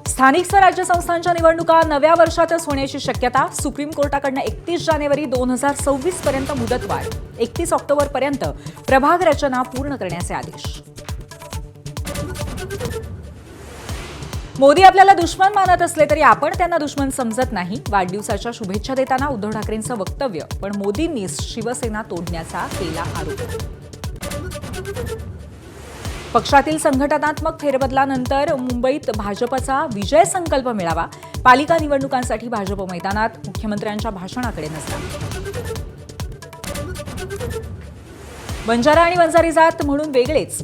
स्थानिक स्वराज्य संस्थांच्या निवडणुका नव्या वर्षातच होण्याची शक्यता. सुप्रीम कोर्टाकडून 31 जानेवारी 2026 पर्यंत मुदतवाढ. 31 ऑक्टोबर पर्यंत प्रभाग रचना पूर्ण करण्याचे आदेश. मोदी आपल्याला दुश्मन मानत असले तरी आपण त्यांना दुश्मन समजत नाही. वाढदिवसाच्या शुभेच्छा देताना उद्धव ठाकरेंचं वक्तव्य. पण मोदींनीच शिवसेना तोडण्याचा केला आरोप. पक्षातील संघटनात्मक फेरबदलानंतर मुंबईत भाजपचा विजय संकल्प मेळावा. पालिका निवडणुकांसाठी भाजप मैदानात. मुख्यमंत्र्यांच्या भाषणाकडे नजर. बंजारा आणि वंजारी जात म्हणून वेगळेच.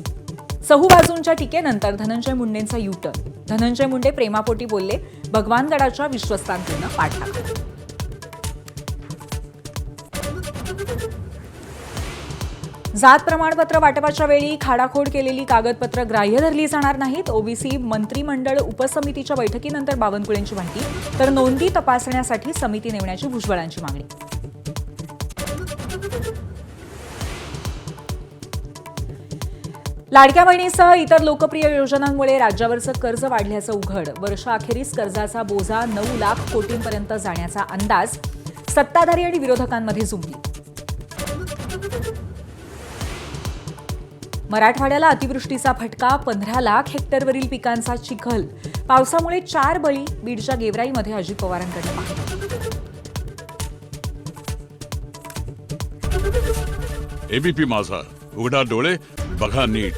सहूबाजूंच्या टीकेनंतर धनंजय मुंडेंचा युटर्न. धनंजय मुंडे प्रेमापोटी बोलले, भगवानगडाच्या विश्वस्तांकडून पाठलाग. जात प्रमाणपत्र वाटपाच्या वेळी खाडाखोड केलेली कागदपत्र ग्राह्य धरली जाणार नाहीत. ओबीसी मंत्रिमंडळ उपसमितीच्या बैठकीनंतर बावनकुळेंची माहिती. तर नोंदी तपासण्यासाठी समिती नेमण्याची भुजबळांची मागणी. लाडक्या बहिणीसह इतर लोकप्रिय योजनांमुळे राज्यावरचं कर्ज वाढल्याचं उघड. वर्षाअखेरीस कर्जाचा बोजा 9 लाख कोटींपर्यंत जाण्याचा अंदाज. सत्ताधारी आणि विरोधकांमध्ये जुंपली. मराठवाड्याला अतिवृष्टीचा फटका. 15 लाख हेक्टरवरील पिकांचा चिखल. पावसामुळे 4 बळी. बीडच्या गेवराईमध्ये अजित पवारांकडे पाहणी. एबीपी माझा, उघडा डोळे बघा नीट.